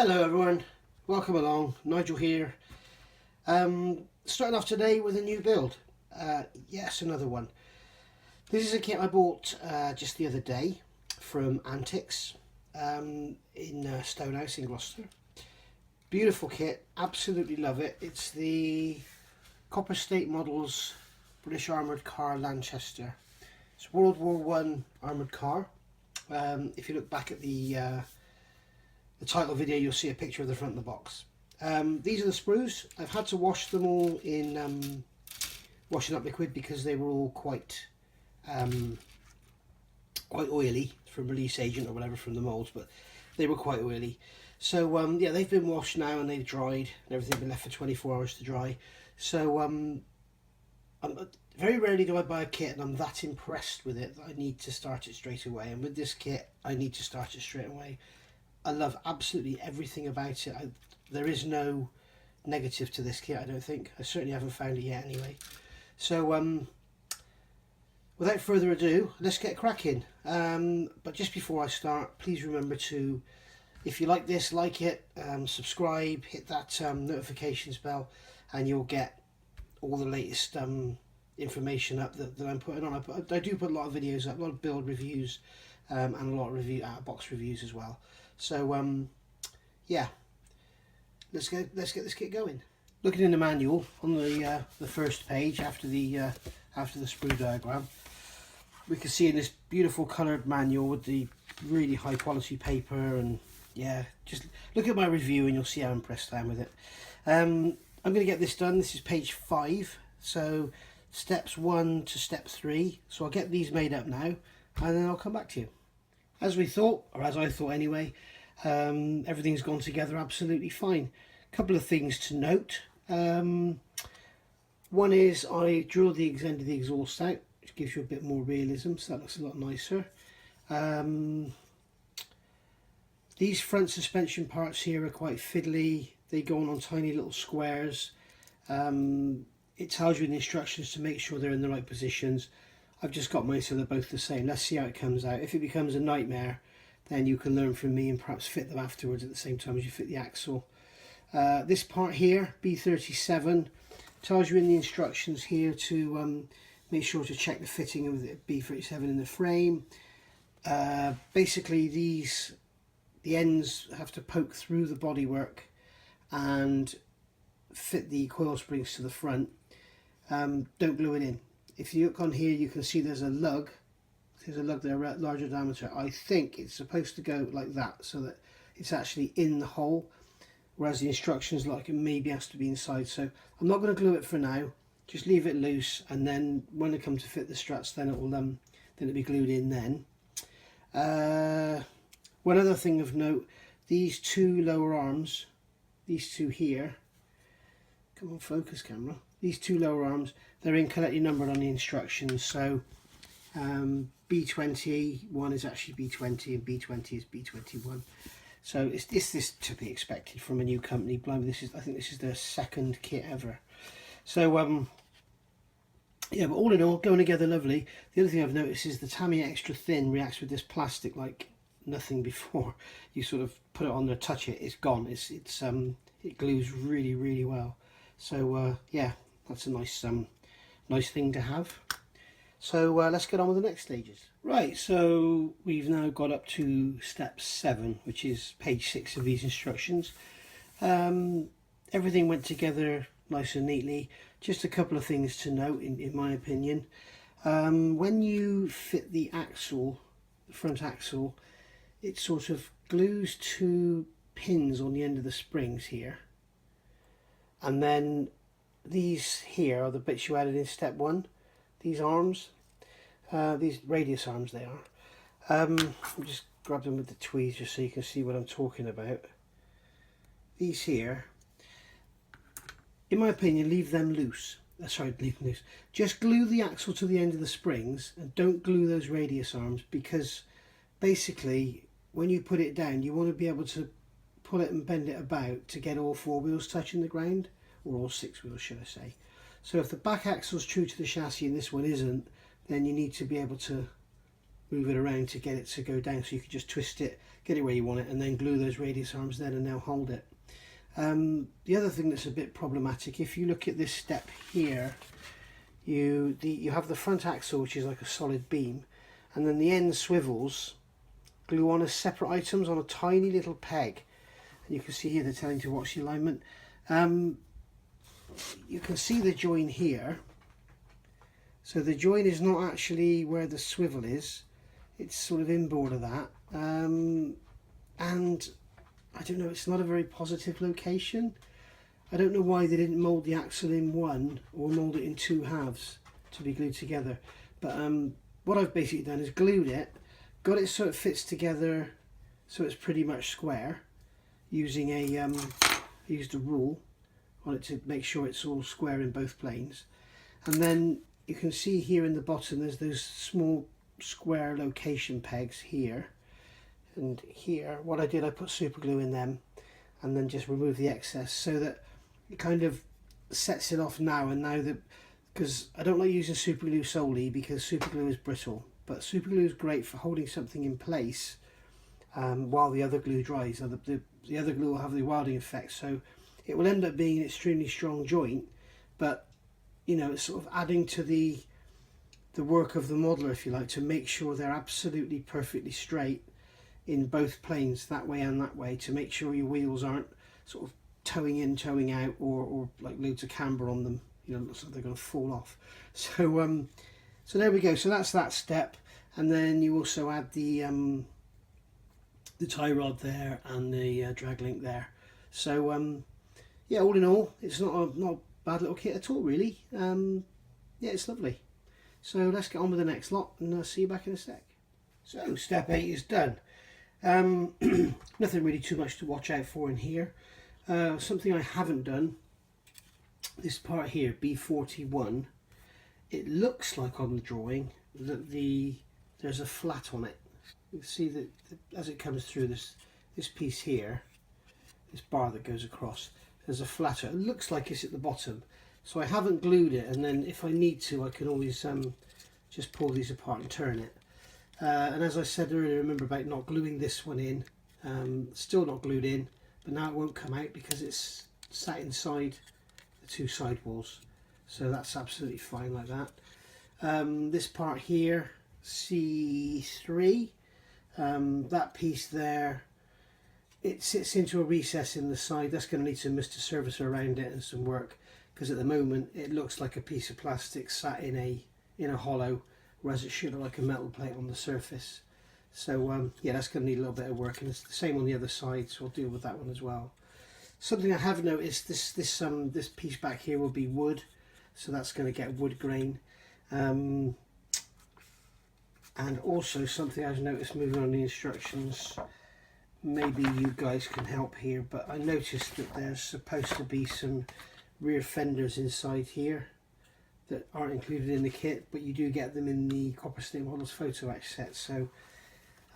Hello everyone, welcome along, Nigel here. Starting off today with a new build. Yes, another one. This is a kit I bought just the other day from Antics in Stowage in Gloucester. Beautiful kit, absolutely love it. It's the Copper State Models British Armoured car Lanchester. It's World War One armoured car. If you look back at the title video, you'll see a picture of the front of the box. These are the sprues. I've had to wash them all in washing up liquid because they were all quite oily from release agent or whatever from the moulds, but they were quite oily. So yeah, they've been washed now and they've dried and everything been left for 24 hours to dry. So very rarely do I buy a kit and I'm that impressed with it that I need to start it straight away. And with this kit, I need to start it straight away. I love absolutely everything about it. There is no negative to this kit, I don't think. I certainly haven't found it yet anyway. So without further ado, let's get cracking. But just before I start, please remember to, if you like this, like it, subscribe, hit that notifications bell, and you'll get all the latest information up that I'm putting on. I do put a lot of videos up, a lot of build reviews, and a lot of out-of-box reviews as well. So yeah, let's get this kit going. Looking in the manual on the first page after the sprue diagram, we can see in this beautiful coloured manual with the really high quality paper, and yeah, just look at my review and you'll see how impressed I am with it. I'm going to get this done. This is page 5, so steps 1 to step 3. So I'll get these made up now and then I'll come back to you. As we thought, or as I thought anyway, everything's gone together absolutely fine. A couple of things to note. One is I drilled the end of the exhaust out, which gives you a bit more realism, so that looks a lot nicer. These front suspension parts here are quite fiddly. They go on tiny little squares. It tells you in the instructions to make sure they're in the right positions. I've just got mine so they're both the same. Let's see how it comes out. If it becomes a nightmare, then you can learn from me and perhaps fit them afterwards at the same time as you fit the axle. This part here, B37, tells you in the instructions here to make sure to check the fitting of the B37 in the frame. Basically the ends have to poke through the bodywork and fit the coil springs to the front. Don't glue it in. If you look on here, you can see there's a lug. There's a lug there, larger diameter. I think it's supposed to go like that so that it's actually in the hole, whereas the instructions like it maybe has to be inside. So I'm not going to glue it for now. Just leave it loose, and then when I come to fit the struts, then it'll be glued in then. One other thing of note: these two lower arms, these two here. Come on, focus camera. These two lower arms, they're incorrectly numbered on the instructions. So B21 is actually B20 and B20 is B21. So it's this to be expected from a new company. Blimey, I think this is their second kit ever. So yeah, but all in all, going together lovely. The other thing I've noticed is the Tamiya Extra Thin reacts with this plastic like nothing before. You sort of put it on there, touch it, it's gone. It glues really, really well. So yeah, that's a nice thing to have. So let's get on with the next stages. Right, so we've now got up to step 7, which is page 6 of these instructions. Everything went together nice and neatly. Just a couple of things to note in my opinion. When you fit the axle, the front axle, it sort of glues 2 pins on the end of the springs here. And then these here are the bits you added in step 1. These arms, these radius arms they are. I'll just grab them with the tweezers just so you can see what I'm talking about. These here, in my opinion, leave them loose. Sorry, leave them loose. Just glue the axle to the end of the springs and don't glue those radius arms, because basically when you put it down you want to be able to pull it and bend it about to get all 4 wheels touching the ground, or all 6 wheels should I say. So if the back axle is true to the chassis and this one isn't, then you need to be able to move it around to get it to go down, so you can just twist it, get it where you want it, and then glue those radius arms then, and now hold it. The other thing that's a bit problematic, if you look at this step here, you have the front axle, which is like a solid beam, and then the end swivels glue on as separate items on a tiny little peg, and you can see here they're telling to watch the alignment. You can see the join here, so the join is not actually where the swivel is, it's sort of inboard of that, and I don't know, it's not a very positive location. I don't know why they didn't mould the axle in one or mould it in two halves to be glued together, but what I've basically done is glued it, got it so it fits together so it's pretty much square, using I used a rule on it to make sure it's all square in both planes. And then you can see here in the bottom there's those small square location pegs here and here. What I did, I put super glue in them and then just remove the excess, so that it kind of sets it off now. And now that, because I don't like using super glue solely because super glue is brittle, but super glue is great for holding something in place while the other glue dries. So the other glue will have the welding effect, so it will end up being an extremely strong joint, but you know, it's sort of adding to the work of the modeler, if you like, to make sure they're absolutely perfectly straight in both planes, that way and that way, to make sure your wheels aren't sort of toeing in, toeing out, or like loads of camber on them, you know, looks like they're going to fall off. So so there we go. So that's that step, and then you also add the tie rod there and the drag link there. So yeah, all in all, it's not a bad little kit at all, really. Yeah, it's lovely. So let's get on with the next lot, and I'll see you back in a sec. So step 8 is done. Nothing really too much to watch out for in here. Something I haven't done, this part here, B41, it looks like on the drawing that there's a flat on it. You can see that as it comes through this piece here, this bar that goes across, there's a flatter. It looks like it's at the bottom, so I haven't glued it, and then if I need to I can always just pull these apart and turn it. And as I said earlier, remember about not gluing this one in, still not glued in, but now it won't come out because it's sat inside the two side walls, so that's absolutely fine like that. This part here, C3, that piece there, it sits into a recess in the side. That's going to need some Mr. Servicer around it and some work, because at the moment it looks like a piece of plastic sat in a hollow, whereas it should look like a metal plate on the surface. So yeah, that's going to need a little bit of work, and it's the same on the other side, so I'll deal with that one as well. Something I have noticed, this piece back here will be wood, so that's going to get wood grain. And also something I've noticed moving on the instructions, maybe you guys can help here, but I noticed that there's supposed to be some rear fenders inside here that aren't included in the kit, but you do get them in the Copper State Models Photo-etch set, so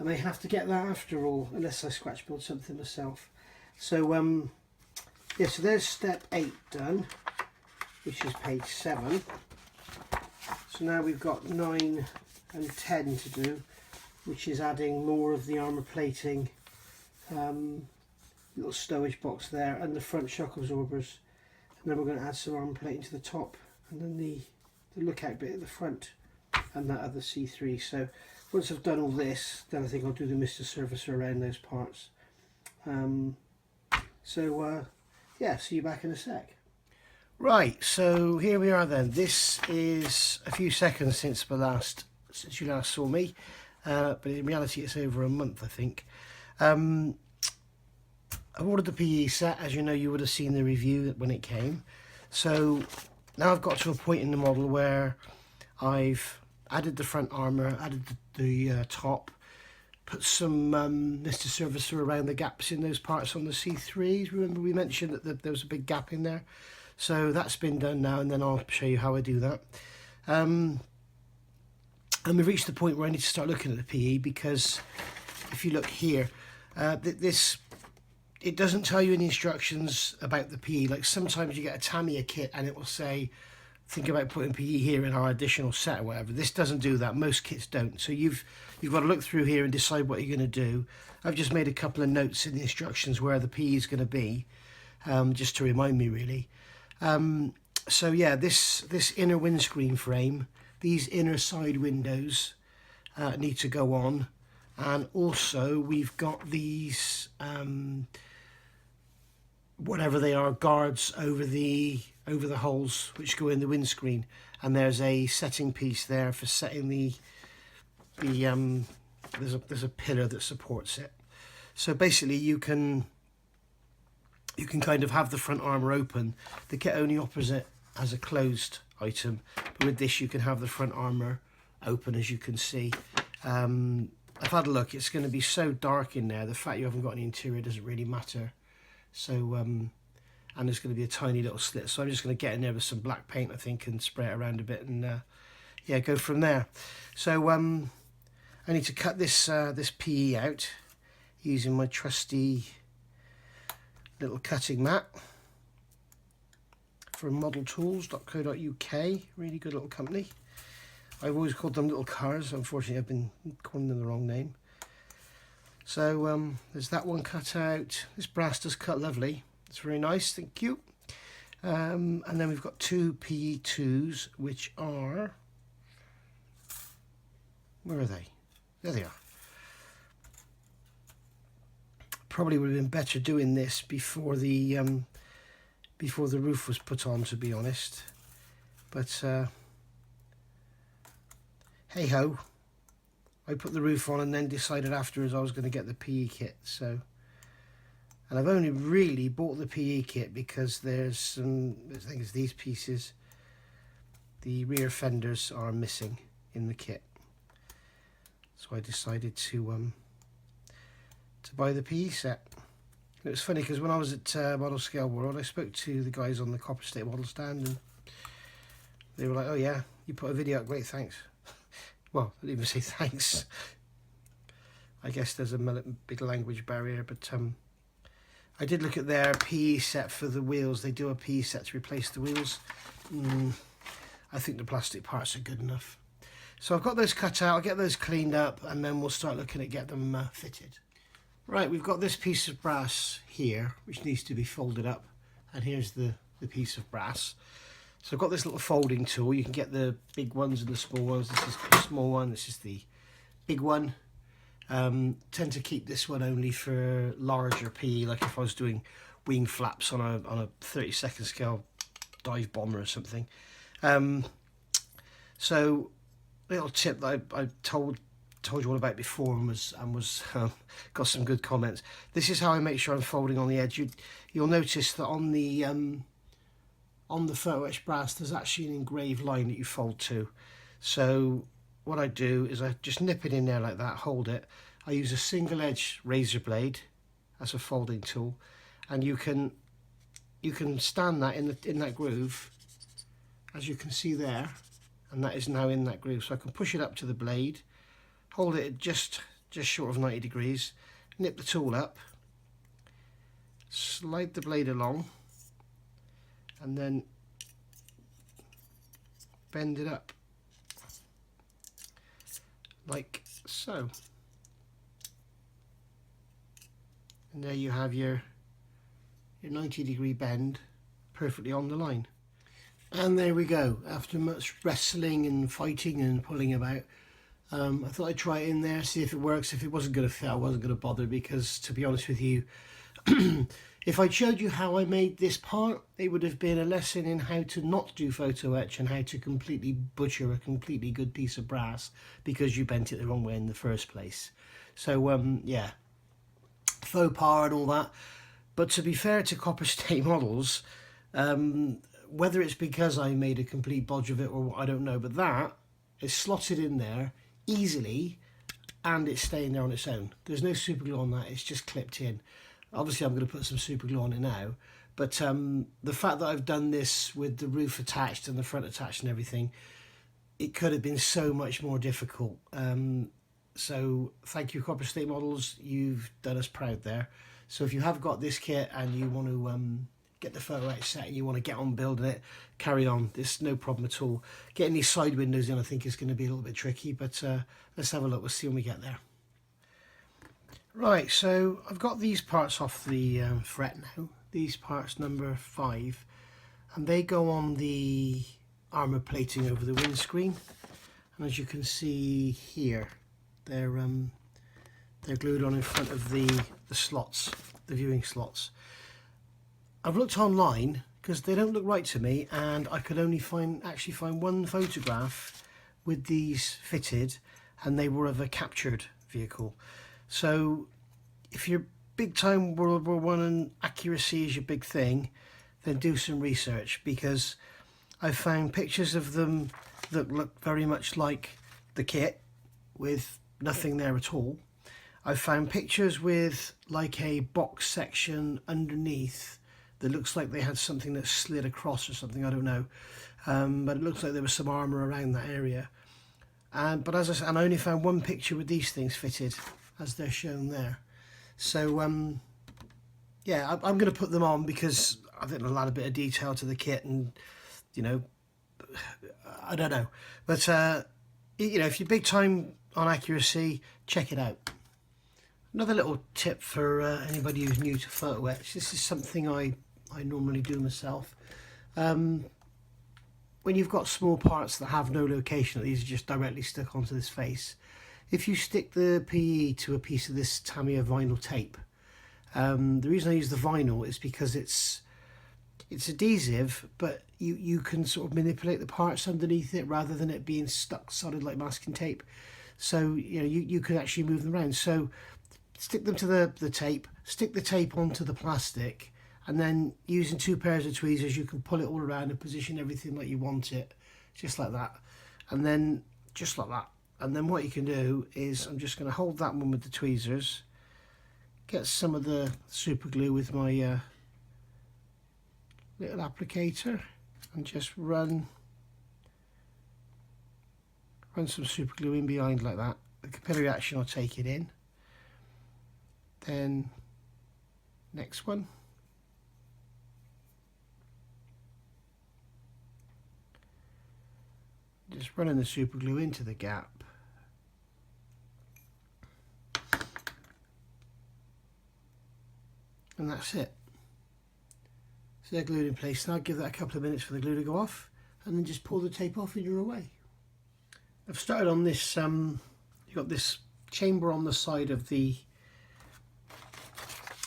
I may have to get that after all, unless I scratch build something myself. So yeah, so there's step 8 done, which is page 7. So now we've got 9 and 10 to do, which is adding more of the armour plating, little stowage box there, and the front shock absorbers, and then we're going to add some armour plating to the top, and then the lookout bit at the front, and that other C3. So once I've done all this, then I think I'll do the Mr. Servicer around those parts. Yeah, see you back in a sec. Right, so here we are then. This is a few seconds since you last saw me, but in reality it's over a month, I think. I've ordered the PE set. As you know, you would have seen the review when it came. So now I've got to a point in the model where I've added the front armour, added the top, put some Mr. Servicer around the gaps in those parts on the C3s. Remember we mentioned that there was a big gap in there. So that's been done now, and then I'll show you how I do that. And we've reached the point where I need to start looking at the PE, because if you look here, it doesn't tell you any instructions about the PE. Like sometimes you get a Tamiya kit and it will say think about putting PE here in our additional set or whatever. This doesn't do that. Most kits don't. So you've got to look through here and decide what you're going to do. I've just made a couple of notes in the instructions where the PE is going to be, just to remind me really. So yeah, this inner windscreen frame, these inner side windows need to go on, and also we've got these whatever they are, guards over the holes which go in the windscreen, and there's a setting piece there for setting there's a pillar that supports it. So basically you can kind of have the front armour open. The kit only offers it as a closed item, but with this you can have the front armour open, as you can see. I've had a look, it's going to be so dark in there, the fact you haven't got any interior doesn't really matter. So and there's going to be a tiny little slit, so I'm just going to get in there with some black paint, I think, and spray it around a bit, and yeah, go from there. So I need to cut this this PE out using my trusty little cutting mat from modeltools.co.uk. Really good little company. I've always called them little cars. Unfortunately, I've been calling them the wrong name. So there's that one cut out. This brass does cut lovely. It's very nice, thank you. And then we've got two PE2s, which are... where are they? There they are. Probably would have been better doing this before the roof was put on, to be honest. But hey ho, I put the roof on and then decided afterwards I was going to get the PE kit. So, and I've only really bought the PE kit because there's some, I think it's these pieces, the rear fenders are missing in the kit. So I decided to buy the PE set. It was funny because when I was at Model Scale World, I spoke to the guys on the Copper State model stand, and they were like, "Oh yeah, you put a video up, great, thanks." Well, I didn't even say thanks. I guess there's a big language barrier, but I did look at their PE set for the wheels. They do a PE set to replace the wheels. I think the plastic parts are good enough. So I've got those cut out, I'll get those cleaned up, and then we'll start looking at getting them fitted. Right, we've got this piece of brass here, which needs to be folded up, and here's the piece of brass. So I've got this little folding tool. You can get the big ones and the small ones. This is the small one, this is the big one. Tend to keep this one only for larger PE, like if I was doing wing flaps on a 32nd scale dive bomber or something. So little tip that I told you all about before and was got some good comments. This is how I make sure I'm folding on the edge. You'll notice that on the Photo-etch brass there's actually an engraved line that you fold to. So what I do is I just nip it in there like that, hold it. I use a single edge razor blade as a folding tool, and you can stand that in that groove, as you can see there, and that is now in that groove. So I can push it up to the blade, hold it at just short of 90 degrees, nip the tool up, slide the blade along, and then bend it up like so. And there you have your 90-degree bend perfectly on the line. And there we go. After much wrestling and fighting and pulling about, I thought I'd try it in there, see if it works. If it wasn't going to fit, I wasn't going to bother, because to be honest with you, if I showed you how I made this part, it would have been a lesson in how to not do photo etch and how to completely butcher a completely good piece of brass because you bent it the wrong way in the first place. So yeah, faux pas and all that. But to be fair to Copper State Models, whether it's because I made a complete bodge of it or I don't know, but that is slotted in there easily and it's staying there on its own. There's no super glue on that, it's just clipped in. Obviously I'm going to put some super glue on it now, but the fact that I've done this with the roof attached and the front attached and everything, it could have been so much more difficult. So thank you, Copper State Models, you've done us proud there. So if you have got this kit and you want to get the Photo-etch set and you want to get on building it, carry on. There's no problem at all. Getting these side windows in I think is going to be a little bit tricky, but let's have a look. We'll see when we get there. Right, so I've got these parts off the fret now. These parts number 5, and they go on the armoured plating over the windscreen. And as you can see here, they're glued on in front of the slots, the viewing slots. I've looked online because they don't look right to me, and I could only actually find one photograph with these fitted, and they were of a captured vehicle. So if you're big time World War I and accuracy is your big thing, then do some research, because I've found pictures of them that look very much like the kit with nothing there at all. I've found pictures with like a box section underneath that looks like they had something that slid across or something, I don't know. But it looks like there was some armour around that area. But as I said, I only found one picture with these things fitted as they're shown there. So yeah, I'm going to put them on because I think they'll add a bit of detail to the kit, and you know, I don't know. But you know, if you're big time on accuracy, check it out. Another little tip for anybody who's new to Photo-etch, this is something I normally do myself. When you've got small parts that have no location, these are just directly stuck onto this face. If you stick the PE to a piece of this Tamiya vinyl tape, the reason I use the vinyl is because it's adhesive, but you can sort of manipulate the parts underneath it rather than it being stuck solid like masking tape. So you know, you can actually move them around. So stick them to the tape, stick the tape onto the plastic, and then using 2 pairs of tweezers you can pull it all around and position everything like you want it, just like that, and then just like that. And then what you can do is, I'm just going to hold that one with the tweezers, get some of the super glue with my little applicator, and just run some super glue in behind like that. The capillary action will take it in. Then next one, just running the super glue into the gap, and that's it. So they're glued in place. Now give that a couple of minutes for the glue to go off, and then just pull the tape off and you're away. I've started on this, you've got this chamber on the side of the,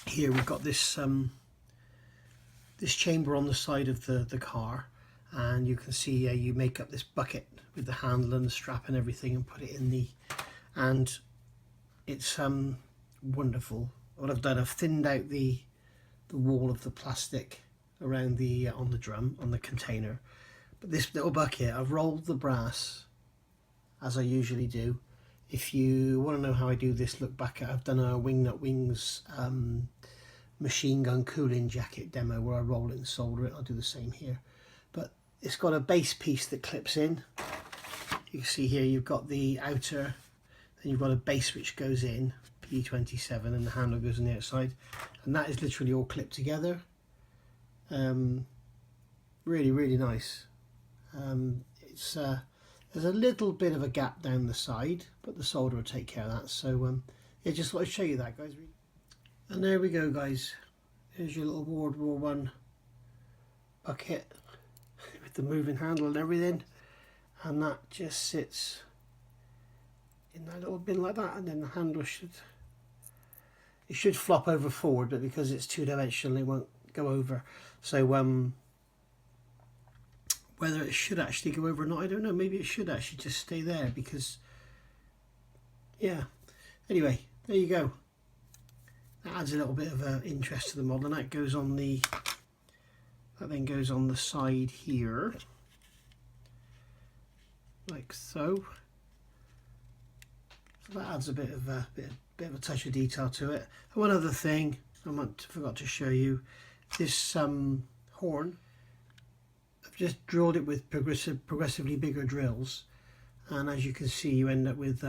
here we've got this this chamber on the side of the car, and you can see you make up this bucket with the handle and the strap and everything and put it in the, and it's wonderful. What I've done, I've thinned out the wall of the plastic around the on the drum, on the container, but this little bucket, I've rolled the brass as I usually do. If you want to know how I do this, look back at, I've done a Wingnut Wings machine gun cooling jacket demo where I roll it and solder it. I'll do the same here, but it's got a base piece that clips in. You can see here you've got the outer, then you've got a base which goes in, P27, and the handle goes on the outside, and that is literally all clipped together. Really nice. It's there's a little bit of a gap down the side, but the solder will take care of that. So yeah, just want to show you that, guys. And there we go, guys. Here's your little World War I bucket with the moving handle and everything, and that just sits in that little bin like that, and then the handle should flop over forward, but because it's 2-dimensional it won't go over. So whether it should actually go over or not, I don't know. Maybe it should actually just stay there, because yeah, anyway, there you go. That adds a little bit of interest to the model, and that goes on the, that then goes on the side here like so. So that adds a bit of a touch of detail to it. And one other thing I forgot to show you, this horn, I've just drilled it with progressively bigger drills, and as you can see you end up with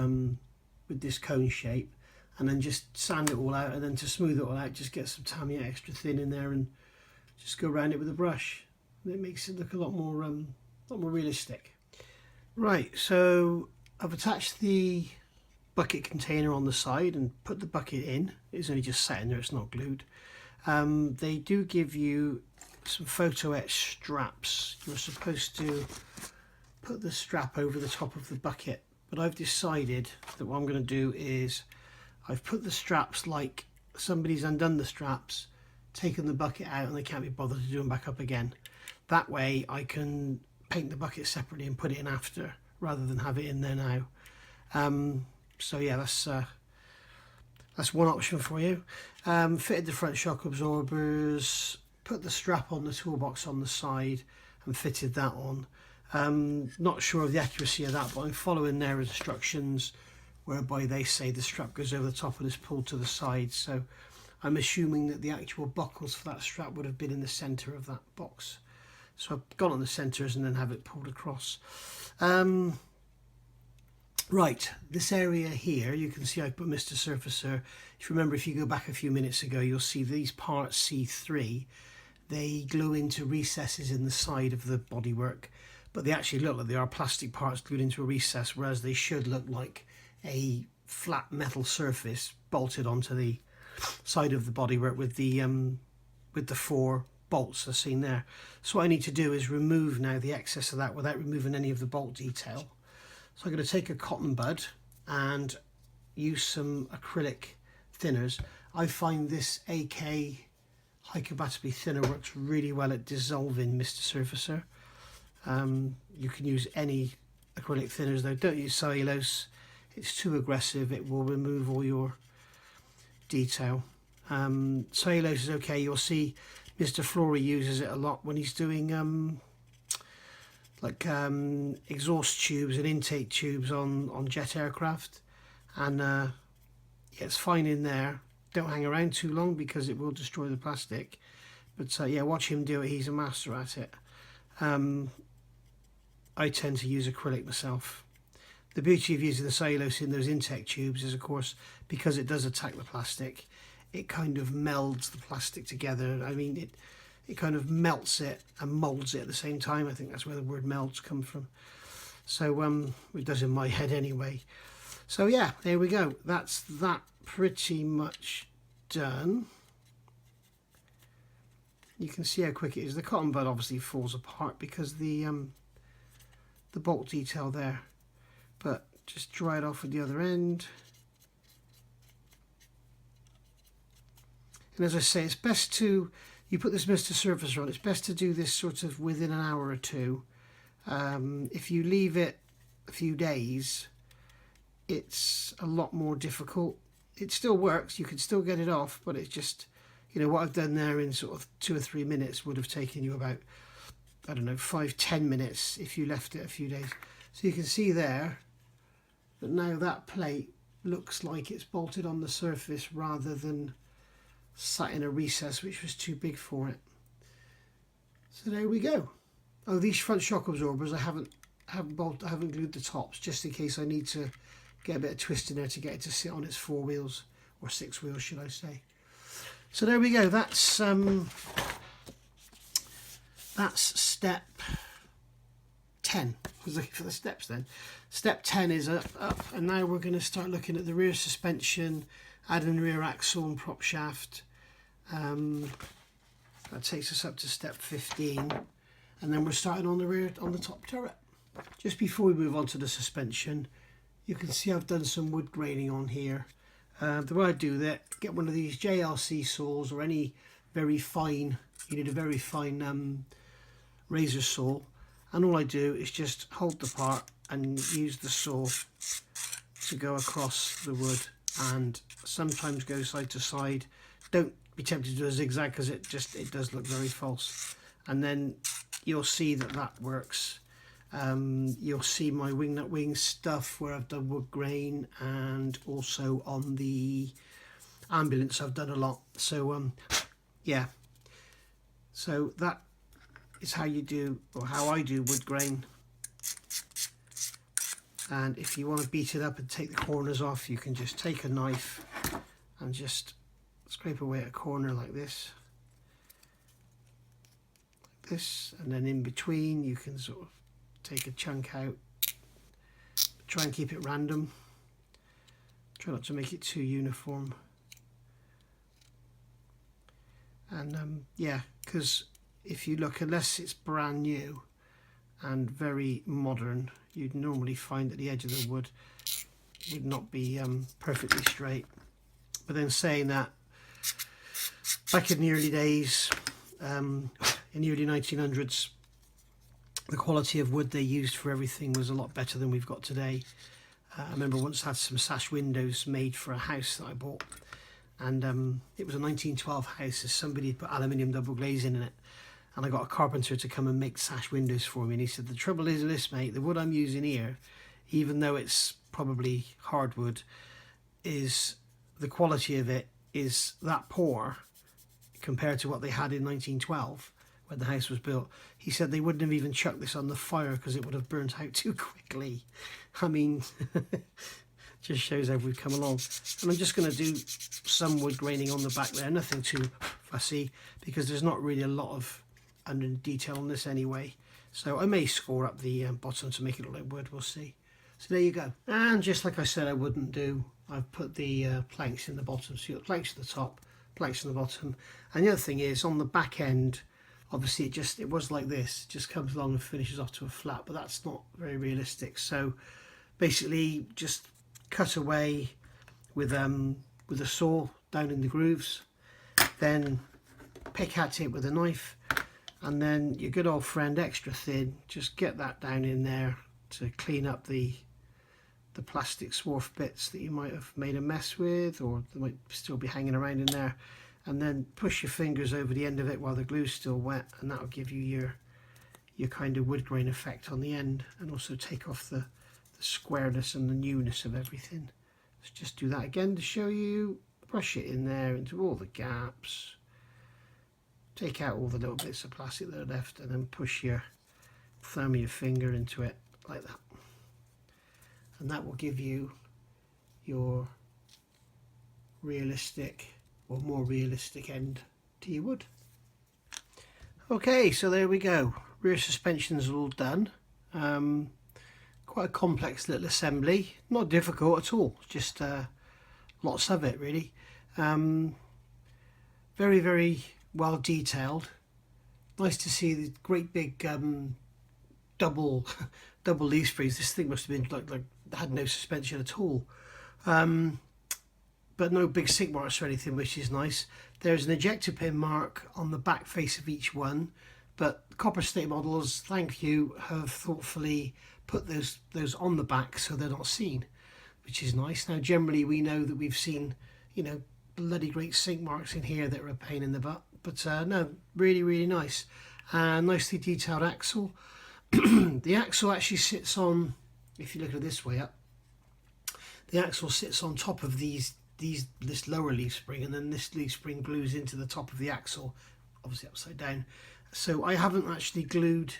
this cone shape, and then just sand it all out, and then to smooth it all out just get some Tamiya extra thin in there and just go around it with a brush, and it makes it look a lot more realistic. Right, so I've attached the bucket container on the side and put the bucket in. It's only just sat in there, it's not glued. They do give you some photo-etch straps. You're supposed to put the strap over the top of the bucket, but I've decided that what I'm going to do is I've put the straps like somebody's undone the straps, taken the bucket out, and they can't be bothered to do them back up again. That way I can paint the bucket separately and put it in after, rather than have it in there now. So yeah, that's one option for you. Fitted the front shock absorbers, put the strap on the toolbox on the side and fitted that on. Not sure of the accuracy of that, but I'm following their instructions whereby they say the strap goes over the top and is pulled to the side. So I'm assuming that the actual buckles for that strap would have been in the centre of that box. So I've gone on the centres and then have it pulled across. Right, this area here, you can see I put Mr. Surfacer. If you remember, if you go back a few minutes ago, you'll see these parts C3. They glue into recesses in the side of the bodywork, but they actually look like they are plastic parts glued into a recess, whereas they should look like a flat metal surface bolted onto the side of the bodywork with the 4 bolts as seen there. So what I need to do is remove now the excess of that without removing any of the bolt detail. So I'm going to take a cotton bud and use some acrylic thinners. I find this AK high capacity thinner works really well at dissolving Mr. Surfacer. You can use any acrylic thinners though, don't use cellulose, it's too aggressive, it will remove all your detail. Cellulose is okay. You'll see Mr. Flory uses it a lot when he's doing exhaust tubes and intake tubes on jet aircraft, and yeah, it's fine in there. Don't hang around too long because it will destroy the plastic, but yeah, watch him do it, he's a master at it. I tend to use acrylic myself. The beauty of using the cellulose in those intake tubes is, of course, because it does attack the plastic, it kind of melds the plastic together. I mean, it kind of melts it and moulds it at the same time. I think that's where the word melds come from. So it does in my head anyway. So yeah, there we go. That's that pretty much done. You can see how quick it is. The cotton bud obviously falls apart because the bolt detail there, but just dry it off with the other end. And as I say, it's best to, you put this Mr. Surfacer on, it's best to do this sort of within an hour or two. If you leave it a few days, it's a lot more difficult. It still works, you can still get it off, but it's just, you know, what I've done there in sort of 2 or 3 minutes would have taken you about, I don't know, 5-10 minutes if you left it a few days. So you can see there that now that plate looks like it's bolted on the surface rather than sat in a recess which was too big for it. So there we go. Oh, these front shock absorbers I haven't glued the tops, just in case I need to get a bit of twist in there to get it to sit on its 4 wheels, or 6 wheels should I say. So there we go. That's step 10. I was looking for the steps then. Step 10 is up, and now we're going to start looking at the rear suspension, adding rear axle and prop shaft. That takes us up to step 15, and then we're starting on the top turret. Just before we move on to the suspension, you can see I've done some wood graining on here. The way I do that, get one of these JLC saws or any very fine, you need a very fine razor saw, and all I do is just hold the part and use the saw to go across the wood, and sometimes go side to side. Don't be tempted to do a zigzag because it does look very false, and then you'll see that works. You'll see my wing nut wing stuff where I've done wood grain, and also on the ambulance I've done a lot. So yeah, so that is how you do, or how I do, wood grain. And if you want to beat it up and take the corners off, you can just take a knife and just scrape away at a corner like this. this, and then in between you can sort of take a chunk out. Try and keep it random. Try not to make it too uniform. And yeah, because if you look, unless it's brand new and very modern, you'd normally find that the edge of the wood would not be perfectly straight. But then saying that, back in the early days, in the early 1900s, the quality of wood they used for everything was a lot better than we've got today. I remember once I had some sash windows made for a house that I bought, and it was a 1912 house, so somebody had put aluminium double glazing in it, and I got a carpenter to come and make sash windows for me, and he said, the trouble is with this, mate, the wood I'm using here, even though it's probably hardwood, is the quality of it is that poor compared to what they had in 1912 when the house was built. He said they wouldn't have even chucked this on the fire because it would have burnt out too quickly. I mean, just shows how we've come along. And I'm just going to do some wood graining on the back there, nothing too fussy, because there's not really a lot of under detail on this anyway. So I may score up the bottom to make it look like wood, we'll see. So there you go. And just like I said I wouldn't do, I've put the planks in the bottom. So you've got planks at the top, planks in the bottom. And the other thing is, on the back end, obviously it was like this, it just comes along and finishes off to a flat, but that's not very realistic. So basically just cut away with a saw down in the grooves, then pick at it with a knife, and then your good old friend extra thin, just get that down in there to clean up the plastic swarf bits that you might have made a mess with, or they might still be hanging around in there, and then push your fingers over the end of it while the glue's still wet, and that'll give you your kind of wood grain effect on the end, and also take off the squareness and the newness of everything. Let's just do that again to show you. Brush it in there into all the gaps, take out all the little bits of plastic that are left, and then push your thumb of your finger into it like that, and that will give you your realistic or more realistic end to your wood. Okay, so there we go. Rear suspensions are all done. Quite a complex little assembly, not difficult at all, just lots of it really. Very, very well detailed. Nice to see the great big double leaf springs. This thing must have been like had no suspension at all, but no big sink marks or anything, which is nice. There's an ejector pin mark on the back face of each one, but Copper State Models, thank you, have thoughtfully put those on the back so they're not seen, which is nice. Now generally we know that we've seen, you know, bloody great sink marks in here that are a pain in the butt, but no, really, really nice. Nicely detailed axle. The axle actually sits on, if you look at it this way up, the axle sits on top of this lower leaf spring, and then this leaf spring glues into the top of the axle, obviously upside down. So I haven't actually glued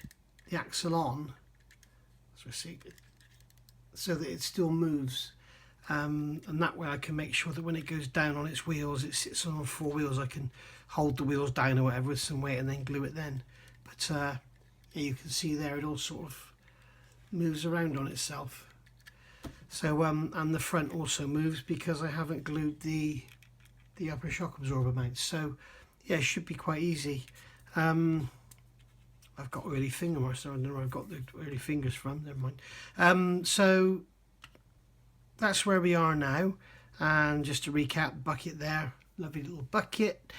the axle on, so that it still moves, and that way I can make sure that when it goes down on its wheels, it sits on all four wheels. I can hold the wheels down or whatever with some weight and then glue it then. But yeah, you can see there it all sort of moves around on itself. So and the front also moves because I haven't glued the upper shock absorber mount. So yeah, it should be quite easy. I've got early finger marks, so I don't know where I've got the early fingers from, never mind. So that's where we are now, and just to recap, bucket there, lovely little bucket,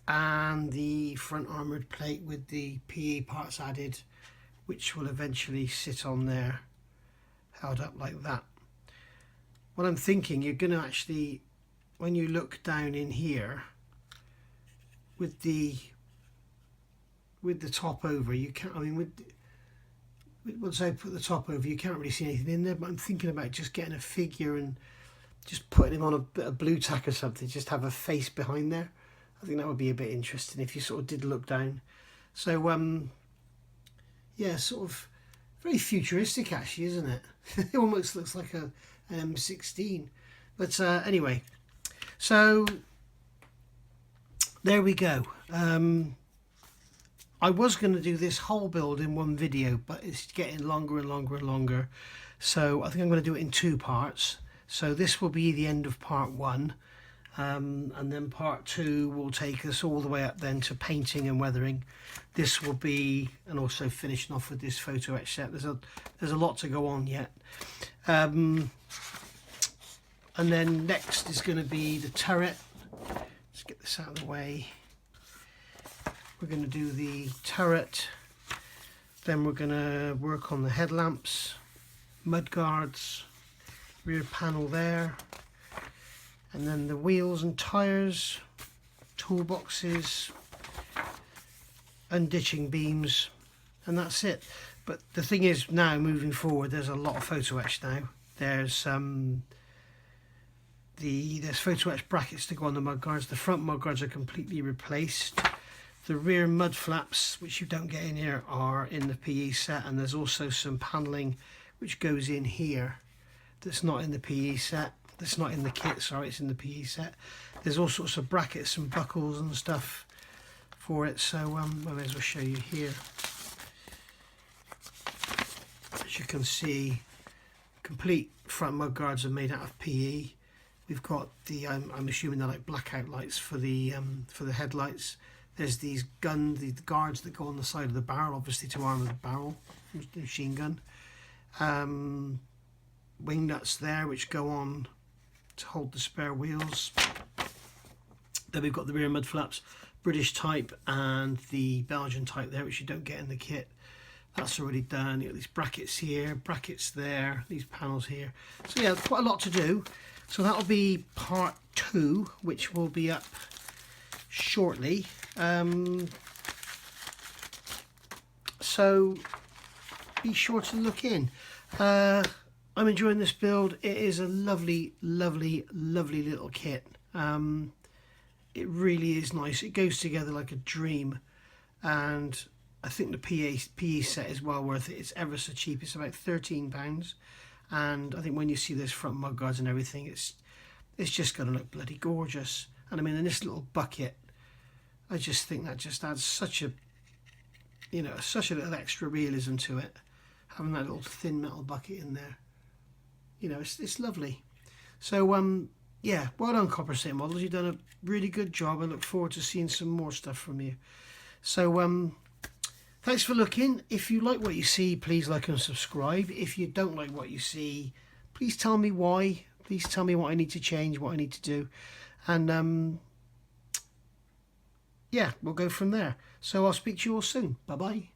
and the front armoured plate with the PE parts added, which will eventually sit on there, held up like that. What I'm thinking, you're going to actually, when you look down in here, with the top over, you can't, I mean, once I put the top over, you can't really see anything in there, but I'm thinking about just getting a figure and just putting him on a bit of blue tack or something, just have a face behind there. I think that would be a bit interesting if you sort of did look down. So yeah, sort of very futuristic actually, isn't it? It almost looks like an M16. But anyway, so there we go. I was going to do this whole build in one video, but it's getting longer and longer and longer, so I think I'm going to do it in 2 parts. So this will be the end of part 1, and then part 2 will take us all the way up then to painting and weathering. This will be, and also finishing off with this photo etch set. There's a lot to go on yet. And then next is going to be the turret. Let's get this out of the way. We're going to do the turret, then we're going to work on the headlamps, mud guards, rear panel there, and then the wheels and tyres, toolboxes, unditching beams, and that's it. But the thing is, now moving forward, there's a lot of photo etch now. There's photo etch brackets to go on the mud guards. The front mud guards are completely replaced. The rear mud flaps, which you don't get in here, are in the PE set, and there's also some panelling which goes in here that's not in the PE set. That's not in the kit, sorry, it's in the PE set. There's all sorts of brackets and buckles and stuff for it, so I may as well show you here. As you can see, complete front mud guards are made out of PE. We've got the I'm assuming they're like blackout lights for the headlights. There's these the guards that go on the side of the barrel, obviously to armour the barrel, machine gun. Wing nuts there which go on to hold the spare wheels. Then we've got the rear mud flaps, British type and the Belgian type there, which you don't get in the kit. That's already done. You got these brackets here, brackets there, these panels here. So yeah, quite a lot to do. So that'll be part 2, which will be up shortly. So be sure to look in. I'm enjoying this build. It is a lovely, lovely, lovely little kit. It really is nice. It goes together like a dream, and I think the PE set is well worth it. It's ever so cheap. It's about £13, and I think when you see those front mud guards and everything, it's just going to look bloody gorgeous. And I mean, in this little bucket, I just think that just adds such a little extra realism to it, having that little thin metal bucket in there. You know, it's lovely. So yeah, well done Copper State Models. You've done a really good job. I look forward to seeing some more stuff from you. So thanks for looking. If you like what you see, please like and subscribe. If you don't like what you see, please tell me why. Please tell me what I need to change, what I need to do, and yeah, we'll go from there. So I'll speak to you all soon. Bye bye.